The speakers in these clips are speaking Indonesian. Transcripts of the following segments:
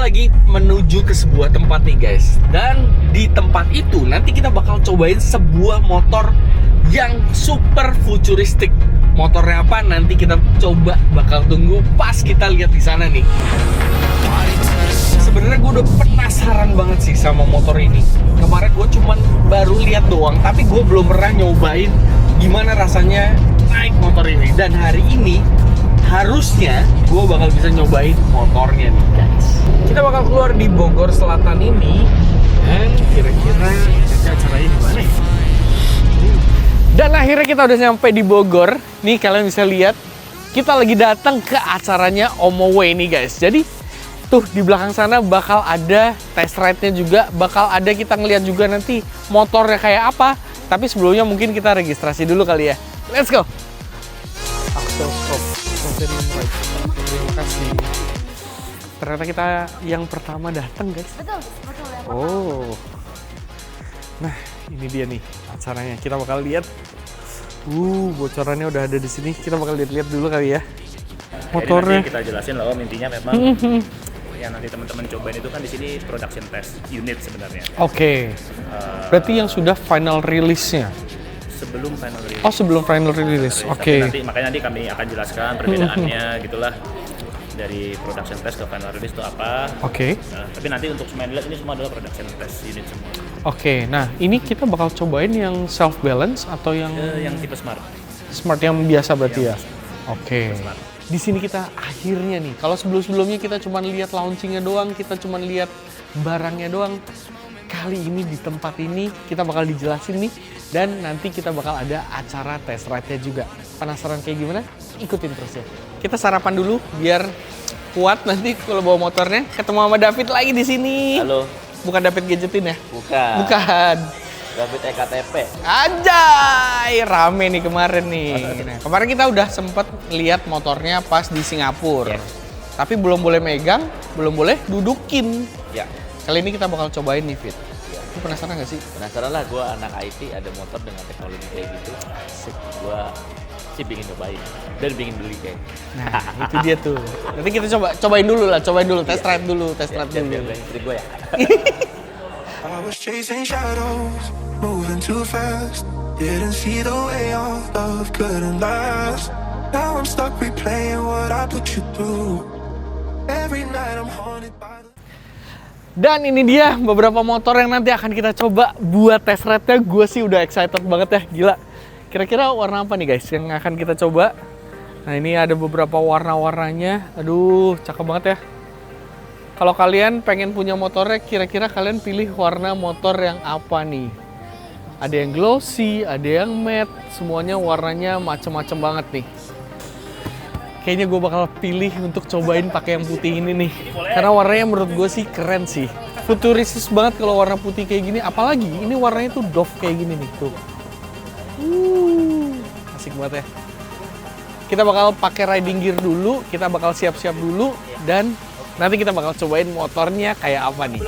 lagi menuju ke sebuah tempat nih guys. Dan di tempat itu nanti kita bakal cobain sebuah motor yang super futuristik. Motornya apa? Nanti kita coba bakal tunggu pas kita lihat di sana nih. Sebenarnya gue udah penasaran banget sih sama motor ini. Kemarin gue cuman baru lihat doang, tapi gue belum pernah nyobain gimana rasanya naik motor ini. Dan hari ini harusnya gue bakal bisa nyobain motornya nih guys. Kita bakal keluar di Bogor Selatan ini. Dan kira-kira acaranya di mana ya? Dan akhirnya kita udah nyampe di Bogor. Nih kalian bisa lihat, kita lagi datang ke acaranya Omoway nih guys. Jadi tuh di belakang sana bakal ada test ride-nya juga, bakal ada kita ngeliat juga nanti motornya kayak apa. Tapi sebelumnya mungkin kita registrasi dulu kali ya. Let's go. Axel stop. Terima kasih. Ternyata kita yang pertama datang guys. Betul yang pertama. Oh. Nah, ini dia nih acaranya. Kita bakal lihat. Bocorannya udah ada di sini. Kita bakal lihat dulu kali ya. Motornya. Nanti kita jelasin loh, intinya memang yang nanti teman-teman cobain itu kan di sini production test unit sebenarnya. Oke. Berarti yang sudah final release-nya. Sebelum final release. Oh, sebelum final release. Oke. Makanya nanti kami akan jelaskan perbedaannya gitulah. Dari production test ke final release itu apa. Oke. Nah, tapi nanti untuk semua yang dilihat ini semua adalah production test unit semua. Oke. Nah, ini kita bakal cobain yang self balance atau yang Tipe smart. smart yang biasa berarti ya. Yang Oke. smart. Di sini kita akhirnya nih. Kalau sebelum-sebelumnya kita cuma lihat launchingnya doang, kita cuma lihat barangnya doang. Kali ini di tempat ini kita bakal dijelasin nih, dan nanti kita bakal ada acara test ride-nya juga. Penasaran kayak gimana? Ikutin terus ya. Kita sarapan dulu biar kuat nanti kalau bawa motornya. Ketemu sama David lagi di sini. Halo. Bukan David Gadgetin ya? Bukan. Bukan. David EKTP. Anjay, rame nih kemarin nih. Nah, kemarin kita udah sempet lihat motornya pas di Singapura. Yes. Tapi belum boleh megang, belum boleh dudukin. Ya. Kali ini kita bakal cobain nih, Fit. Lu penasaran gak sih? Penasaran lah, gue anak IT ada motor dengan teknologi kayak gitu. Asik. Gue sih pingin nyobain dan pingin beli kayak. Nah, itu dia tuh. Nanti kita cobain dulu, test ride dulu, Biar istri gue ya. I was chasing shadows, moving too fast. Didn't see the way our love couldn't last. Now I'm stuck replaying what I put you through. Every night I'm haunted by the... Dan ini dia beberapa motor yang nanti akan kita coba buat test ride-nya. Gue sih udah excited banget ya, gila. Kira-kira warna apa nih guys yang akan kita coba? Nah, ini ada beberapa warna-warnanya. Aduh, cakep banget ya. Kalau kalian pengen punya motornya, kira-kira kalian pilih warna motor yang apa nih? Ada yang glossy, ada yang matte, semuanya warnanya macem-macem banget nih. Kayaknya gue bakal pilih untuk cobain pakai yang putih ini nih. Karena warnanya menurut gue sih keren sih. Futuristis banget kalau warna putih kayak gini. Apalagi ini warnanya tuh doff kayak gini nih tuh. Asik banget ya. Kita bakal pakai riding gear dulu, kita bakal siap-siap dulu, dan nanti kita bakal cobain motornya kayak apa nih.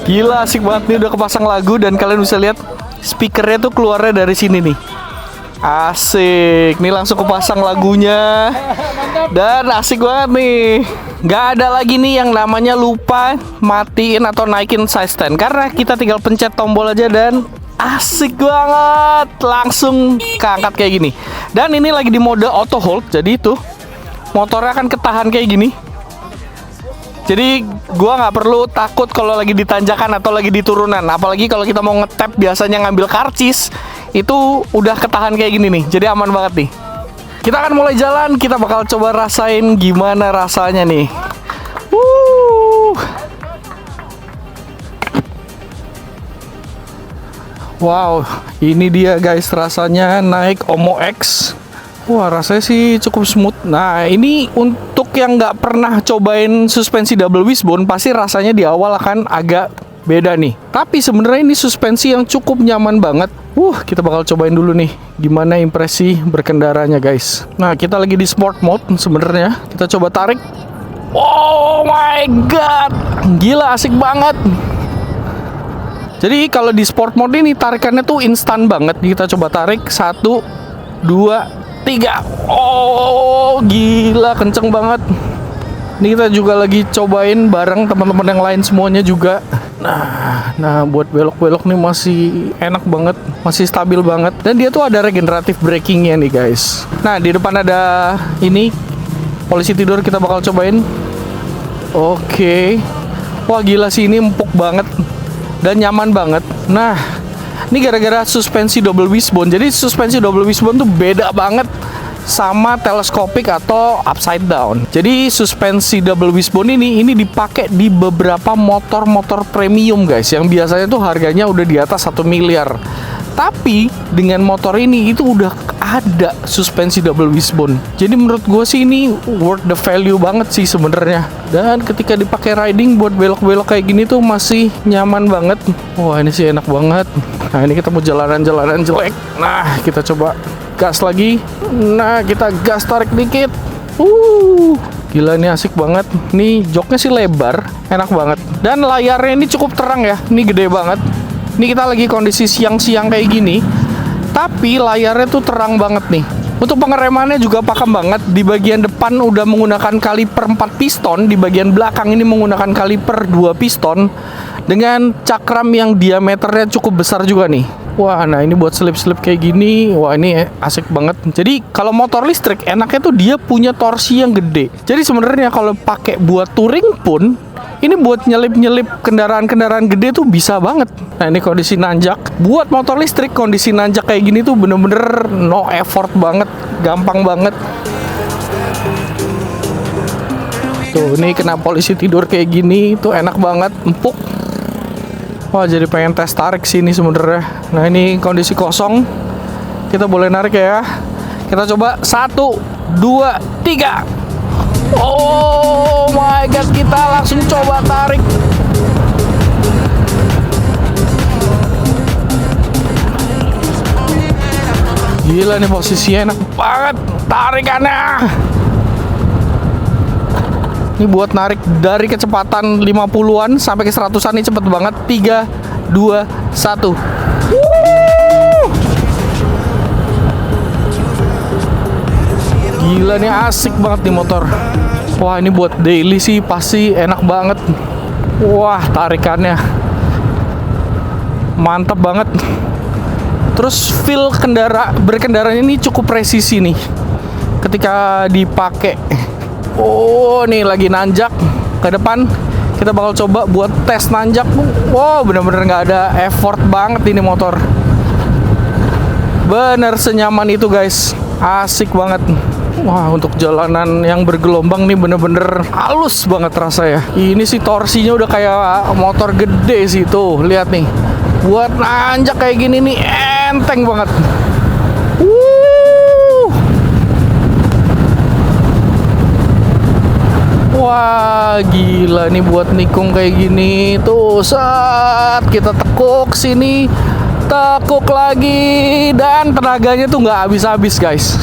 Gila, asik banget nih, udah kepasang lagu dan kalian bisa lihat speakernya tuh keluarnya dari sini nih. Asik, nih langsung kepasang lagunya. Dan asik banget nih. Gak ada lagi nih yang namanya lupa matiin atau naikin side stand, karena kita tinggal pencet tombol aja dan asik banget, langsung keangkat kayak gini. Dan ini lagi di mode auto hold, jadi itu motornya akan ketahan kayak gini. Jadi gua nggak perlu takut kalau lagi di tanjakan atau lagi di turunan. Apalagi kalau kita mau ngetap biasanya ngambil karcis, itu udah ketahan kayak gini nih. Jadi aman banget nih. Kita akan mulai jalan, kita bakal coba rasain gimana rasanya nih. Wow, ini dia guys rasanya naik Omo X. Wah, rasanya sih cukup smooth. Nah, ini untuk yang nggak pernah cobain suspensi double wishbone, pasti rasanya di awal akan agak beda nih. Tapi sebenarnya ini suspensi yang cukup nyaman banget. Kita bakal cobain dulu nih gimana impresi berkendaranya guys. Nah, kita lagi di sport mode sebenarnya. Kita coba tarik. Oh my god, gila asik banget. Jadi kalau di sport mode ini tarikannya tuh instan banget. Kita coba tarik 1, 2, 3. Oh, gila kenceng banget. Ini kita juga lagi cobain bareng teman-teman yang lain semuanya juga. Nah buat belok-belok nih masih enak banget, masih stabil banget. Dan dia tuh ada regeneratif brakingnya nih guys. Nah di depan ada ini polisi tidur, kita bakal cobain. Oke. Wah gila sih, ini empuk banget dan nyaman banget. Nah ini gara-gara suspensi double wishbone. Jadi suspensi double wishbone tuh beda banget sama teleskopik atau upside down. Jadi suspensi double wishbone ini dipakai di beberapa motor-motor premium guys, yang biasanya tuh harganya udah di atas 1 miliar. Tapi dengan motor ini itu udah ada suspensi double wishbone. Jadi menurut gue sih ini worth the value banget sih sebenarnya. Dan ketika dipakai riding buat belok-belok kayak gini tuh masih nyaman banget. Wah ini sih enak banget. Nah ini kita mau jalanan-jalanan jelek. Nah kita coba gas lagi. Nah kita gas tarik dikit. Gila ini asik banget. Nih joknya sih lebar, enak banget. Dan layarnya ini cukup terang ya. Ini gede banget. Ini kita lagi kondisi siang-siang kayak gini, tapi layarnya tuh terang banget nih. Untuk pengeremannya juga pakem banget. Di bagian depan udah menggunakan kaliper 4 piston, di bagian belakang ini menggunakan kaliper 2 piston dengan cakram yang diameternya cukup besar juga nih. Wah, nah ini buat slip-slip kayak gini, wah ini asik banget. Jadi kalau motor listrik enaknya tuh dia punya torsi yang gede. Jadi sebenarnya kalau pakai buat touring pun, ini buat nyelip-nyelip kendaraan-kendaraan gede tuh bisa banget. Nah ini kondisi nanjak. Buat motor listrik kondisi nanjak kayak gini tuh bener-bener no effort banget, gampang banget. Tuh ini kena polisi tidur kayak gini tuh enak banget, empuk. Wah jadi pengen tes tarik sini sebenarnya. Nah ini kondisi kosong, kita boleh narik ya. Kita coba 1, 2, 3. Oh my god, kita langsung coba tarik. Gila nih posisinya enak banget tarikannya. Ini buat narik dari kecepatan 50-an sampai ke 100-an ini cepet banget. 3, 2, 1. Gila nih asik banget nih motor. Wah ini buat daily sih pasti enak banget. Wah tarikannya mantap banget. Terus feel berkendara ini cukup presisi nih ketika dipakai. Oh nih lagi nanjak ke depan, kita bakal coba buat tes nanjak. Wow bener-bener nggak ada effort banget ini motor. Bener senyaman itu guys, asik banget. Wah untuk jalanan yang bergelombang nih bener-bener halus banget rasa ya. Ini sih torsinya udah kayak motor gede sih tuh, lihat nih. Buat nanjak kayak gini nih enteng banget. Wah gila nih buat nikung kayak gini tuh, saat kita tekuk sini, tekuk lagi, dan tenaganya tuh nggak habis-habis guys.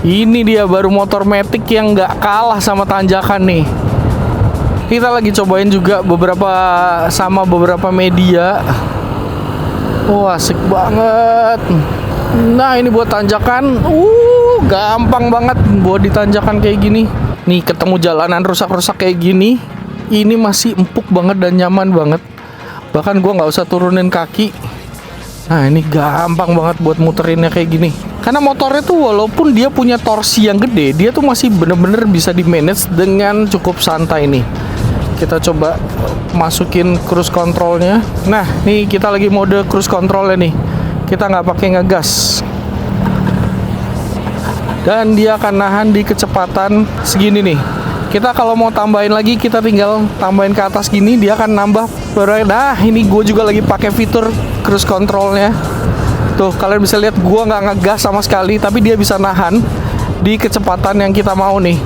Ini dia baru motor matic yang nggak kalah sama tanjakan nih. Kita lagi cobain juga beberapa media. Wah asik banget. Nah ini buat tanjakan, gampang banget buat ditanjakan kayak gini. Nih ketemu jalanan rusak-rusak kayak gini, ini masih empuk banget dan nyaman banget. Bahkan gua nggak usah turunin kaki. Nah ini gampang banget buat muterinnya kayak gini. Karena motornya tuh walaupun dia punya torsi yang gede, dia tuh masih bener-bener bisa di manage dengan cukup santai nih. Kita coba masukin cruise controlnya. Nah nih kita lagi mode cruise controlnya nih. Kita nggak pakai ngegas. Dan dia akan nahan di kecepatan segini nih. Kita kalau mau tambahin lagi, kita tinggal tambahin ke atas gini, dia akan nambah. Nah ini gue juga lagi pakai fitur cruise controlnya. Tuh kalian bisa lihat gue nggak ngegas sama sekali, tapi dia bisa nahan di kecepatan yang kita mau nih.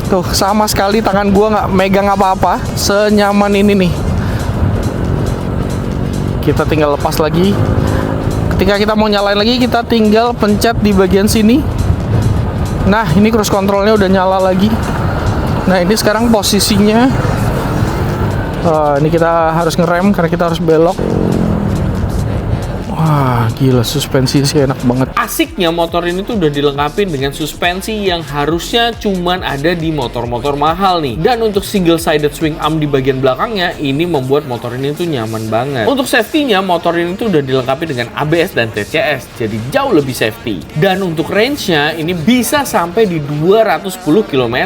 Tuh sama sekali tangan gue nggak megang apa-apa, senyaman ini nih. Kita tinggal lepas lagi. Ketika kita mau nyalain lagi, kita tinggal pencet di bagian sini. Nah ini cruise controlnya udah nyala lagi. Nah ini sekarang posisinya ini kita harus ngerem karena kita harus belok. Wah, gila, suspensi sih enak banget. Asiknya motor ini tuh udah dilengkapi dengan suspensi yang harusnya cuman ada di motor-motor mahal nih. Dan untuk single sided swing arm di bagian belakangnya, ini membuat motor ini tuh nyaman banget. Untuk safety-nya, motor ini tuh udah dilengkapi dengan ABS dan TCS, jadi jauh lebih safety. Dan untuk range-nya, ini bisa sampai di 210 km.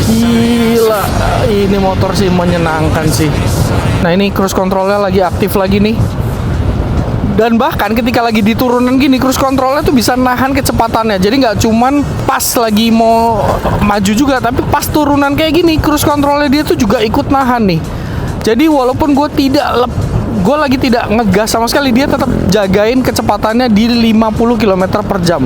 Gila, ini motor sih menyenangkan sih. Nah, ini cruise controlnya lagi aktif lagi nih. Dan bahkan ketika lagi di turunan gini, cruise controlnya tuh bisa nahan kecepatannya. Jadi nggak cuman pas lagi mau maju juga, tapi pas turunan kayak gini, cruise controlnya dia tuh juga ikut nahan nih. Jadi walaupun gue lagi tidak ngegas sama sekali, dia tetap jagain kecepatannya di 50 km per jam.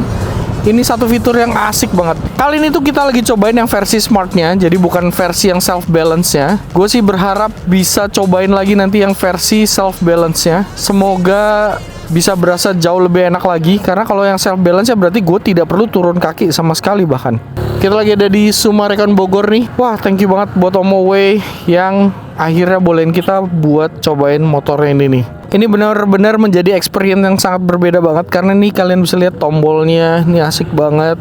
Ini satu fitur yang asik banget. Kali ini tuh kita lagi cobain yang versi smartnya, jadi bukan versi yang self balance-nya. Gue sih berharap bisa cobain lagi nanti yang versi self balance-nya. Semoga bisa berasa jauh lebih enak lagi, karena kalau yang self balance-nya berarti gue tidak perlu turun kaki sama sekali bahkan. Kita lagi ada di Sumarekon Bogor nih. Wah, thank you banget buat Omoway yang akhirnya bolehin kita buat cobain motornya ini nih. Ini benar-benar menjadi experience yang sangat berbeda banget, karena nih kalian bisa lihat tombolnya, ini asik banget.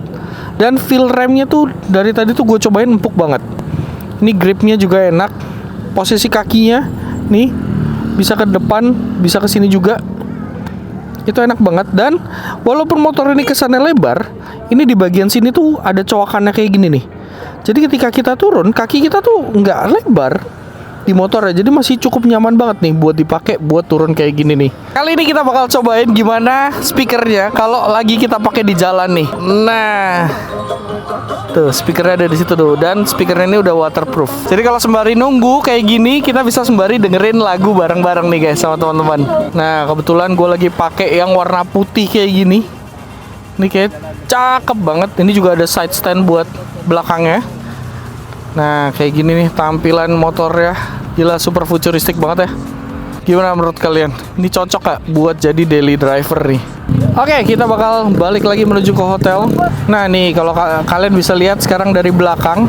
Dan feel remnya tuh dari tadi tuh gue cobain empuk banget. Ini gripnya juga enak. Posisi kakinya nih bisa ke depan, bisa ke sini juga. Itu enak banget. Dan walaupun motor ini kesannya lebar, ini di bagian sini tuh ada coakannya kayak gini nih. Jadi ketika kita turun, kaki kita tuh nggak lebar di motor ya, jadi masih cukup nyaman banget nih buat dipakai buat turun kayak gini nih. Kali ini kita bakal cobain gimana speakernya kalau lagi kita pakai di jalan nih. Nah, tuh speakernya ada di situ tuh, dan speakernya ini udah waterproof. Jadi kalau sembari nunggu kayak gini, kita bisa sembari dengerin lagu bareng-bareng nih guys sama teman-teman. Nah, kebetulan gue lagi pakai yang warna putih kayak gini. Ini kayak cakep banget. Ini juga ada side stand buat belakangnya. Nah, kayak gini nih tampilan motornya. Gila, super futuristik banget ya. Gimana menurut kalian? Ini cocok gak buat jadi daily driver nih? Oke, kita bakal balik lagi menuju ke hotel. Nah nih, kalau kalian bisa lihat sekarang dari belakang,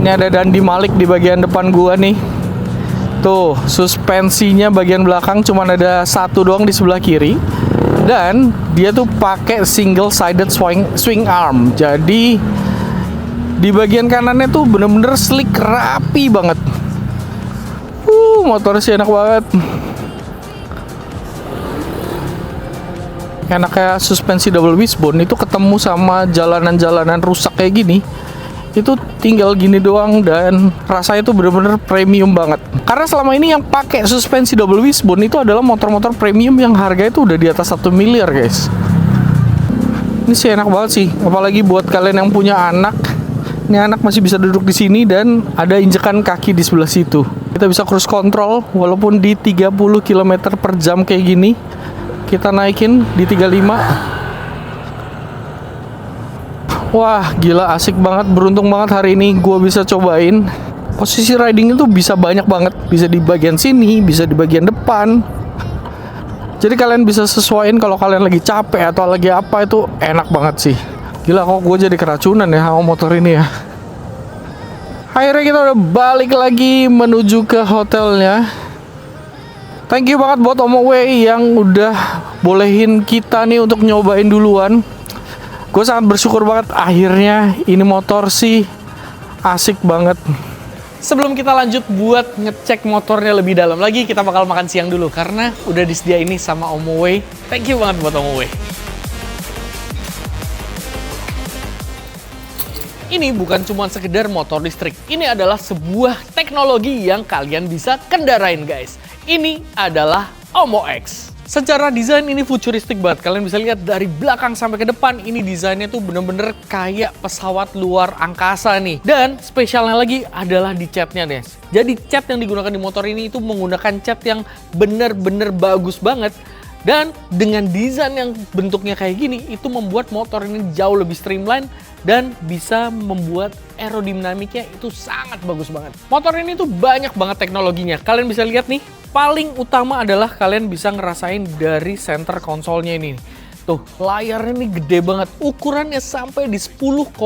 ini ada Dandi Malik di bagian depan gua nih. Tuh, suspensinya bagian belakang cuma ada satu doang di sebelah kiri. Dan dia tuh pakai single sided swing arm. Jadi di bagian kanannya tuh bener-bener slick, rapi banget. Motornya sih enak banget. Enak kayak suspensi double wishbone itu ketemu sama jalanan-jalanan rusak kayak gini. Itu tinggal gini doang dan rasanya tuh bener-bener premium banget. Karena selama ini yang pakai suspensi double wishbone itu adalah motor-motor premium yang harganya tuh udah di atas 1 miliar guys. Ini sih enak banget sih, apalagi buat kalian yang punya anak. Ini anak masih bisa duduk di sini dan ada injekan kaki di sebelah situ. Kita bisa cruise control walaupun di 30 km per jam kayak gini. Kita naikin di 35. Wah, gila asik banget. Beruntung banget hari ini gue bisa cobain. Posisi riding itu bisa banyak banget. Bisa di bagian sini, bisa di bagian depan. Jadi kalian bisa sesuaiin kalau kalian lagi capek atau lagi apa, itu enak banget sih. Gila, kok gue jadi keracunan ya sama motor ini ya. Akhirnya kita udah balik lagi menuju ke hotelnya. Thank you banget buat Omoway yang udah bolehin kita nih untuk nyobain duluan. Gue sangat bersyukur banget akhirnya ini motor sih asik banget. Sebelum kita lanjut buat ngecek motornya lebih dalam lagi, kita bakal makan siang dulu karena udah disediain nih sama Omoway. Thank you banget buat Omoway. Ini bukan cuma sekedar motor listrik. Ini adalah sebuah teknologi yang kalian bisa kendarain guys. Ini adalah OMO-X. Secara desain ini futuristik banget. Kalian bisa lihat dari belakang sampai ke depan. Ini desainnya tuh bener-bener kayak pesawat luar angkasa nih. Dan spesialnya lagi adalah di catnya guys. Jadi cat yang digunakan di motor ini itu menggunakan cat yang bener-bener bagus banget. Dan dengan desain yang bentuknya kayak gini, itu membuat motor ini jauh lebih streamline dan bisa membuat aerodinamiknya itu sangat bagus banget. Motor ini tuh banyak banget teknologinya. Kalian bisa lihat nih, paling utama adalah kalian bisa ngerasain dari center konsolnya ini. Tuh, layarnya nih gede banget. Ukurannya sampai di 10,25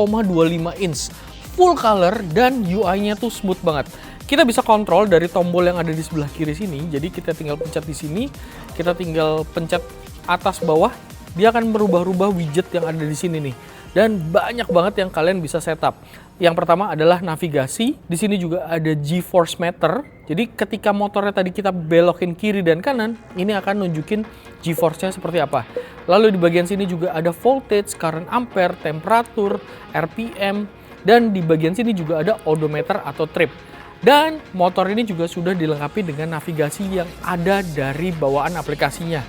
inch. Full color dan UI-nya tuh smooth banget. kita bisa kontrol dari tombol yang ada di sebelah kiri sini. Jadi kita tinggal pencet di sini, kita tinggal pencet atas bawah, dia akan merubah-rubah widget yang ada di sini nih. Dan banyak banget yang kalian bisa setup. Yang pertama adalah navigasi. Di sini juga ada G-force meter. Jadi ketika motornya tadi kita belokin kiri dan kanan, ini akan nunjukin G-force-nya seperti apa. Lalu di bagian sini juga ada voltage, current ampere, temperatur, RPM, dan di bagian sini juga ada odometer atau trip. Dan motor ini juga sudah dilengkapi dengan navigasi yang ada dari bawaan aplikasinya.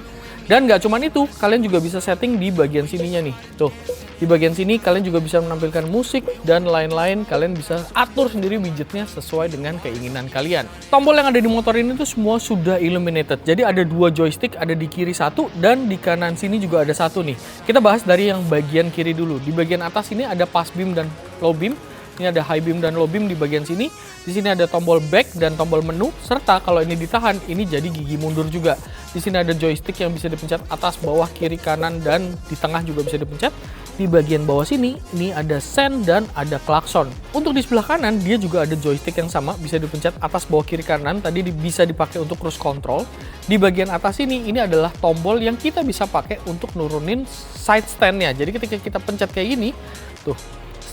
Dan nggak cuma itu, kalian juga bisa setting di bagian sininya nih. Tuh, di bagian sini kalian juga bisa menampilkan musik dan lain-lain. Kalian bisa atur sendiri widgetnya sesuai dengan keinginan kalian. Tombol yang ada di motor ini tuh semua sudah illuminated. Jadi ada 2 joystick, ada di kiri 1 dan di kanan sini juga ada 1 nih. Kita bahas dari yang bagian kiri dulu. Di bagian atas ini ada pass beam dan low beam. Ini ada high beam dan low beam di bagian sini. Di sini ada tombol back dan tombol menu, serta kalau ini ditahan, ini jadi gigi mundur juga. Di sini ada joystick yang bisa dipencet atas, bawah, kiri, kanan, dan di tengah juga bisa dipencet. Di bagian bawah sini, ini ada sen dan ada klakson. Untuk di sebelah kanan, dia juga ada joystick yang sama, bisa dipencet atas, bawah, kiri, kanan. Tadi bisa dipakai untuk cruise control. Di bagian atas ini adalah tombol yang kita bisa pakai untuk nurunin side stand-nya. Jadi ketika kita pencet kayak gini, tuh,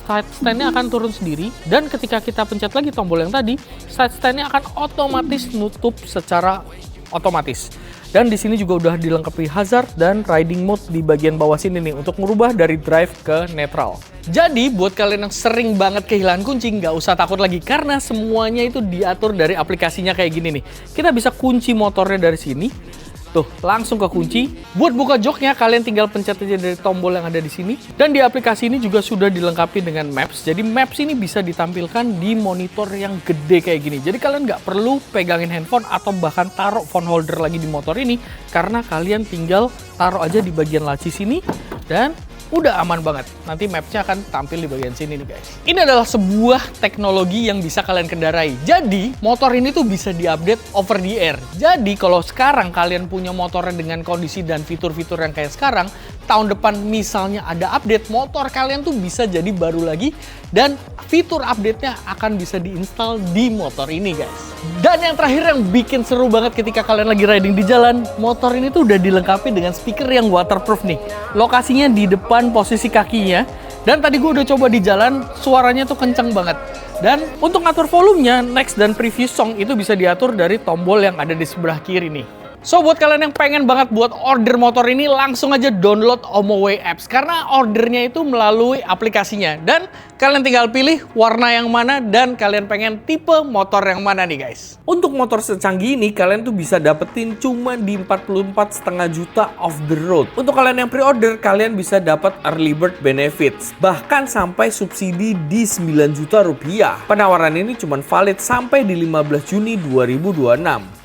side stand-nya akan turun sendiri, dan ketika kita pencet lagi tombol yang tadi, side stand-nya akan otomatis nutup secara otomatis. Dan di sini juga udah dilengkapi hazard dan riding mode di bagian bawah sini nih untuk merubah dari drive ke neutral. Jadi buat kalian yang sering banget kehilangan kunci, nggak usah takut lagi karena semuanya itu diatur dari aplikasinya kayak gini nih. Kita bisa kunci motornya dari sini. Tuh, langsung ke kunci. Buat buka joknya, kalian tinggal pencet aja dari tombol yang ada di sini. Dan di aplikasi ini juga sudah dilengkapi dengan Maps. Jadi Maps ini bisa ditampilkan di monitor yang gede kayak gini. Jadi kalian nggak perlu pegangin handphone atau bahkan taruh phone holder lagi di motor ini. Karena kalian tinggal taruh aja di bagian laci sini dan udah aman banget. Nanti mapsnya akan tampil di bagian sini nih guys. Ini adalah sebuah teknologi yang bisa kalian kendarai. Jadi motor ini tuh bisa diupdate over the air. Jadi kalau sekarang kalian punya motornya dengan kondisi dan fitur-fitur yang kayak sekarang, tahun depan misalnya ada update, motor kalian tuh bisa jadi baru lagi dan fitur update-nya akan bisa diinstal di motor ini guys. Dan yang terakhir yang bikin seru banget ketika kalian lagi riding di jalan, motor ini tuh udah dilengkapi dengan speaker yang waterproof nih. Lokasinya di depan posisi kakinya. Dan tadi gue udah coba di jalan, suaranya tuh kenceng banget. Dan untuk ngatur volumenya, next dan previous song itu bisa diatur dari tombol yang ada di sebelah kiri nih. So buat kalian yang pengen banget buat order motor ini, langsung aja download OmoWay Apps karena ordernya itu melalui aplikasinya dan kalian tinggal pilih warna yang mana dan kalian pengen tipe motor yang mana nih guys. Untuk motor secanggih ini kalian tuh bisa dapetin cuma di 44,5 juta off the road. Untuk kalian yang pre-order, kalian bisa dapat early bird benefits bahkan sampai subsidi di 9 juta rupiah. Penawaran ini cuma valid sampai di 15 Juni 2026.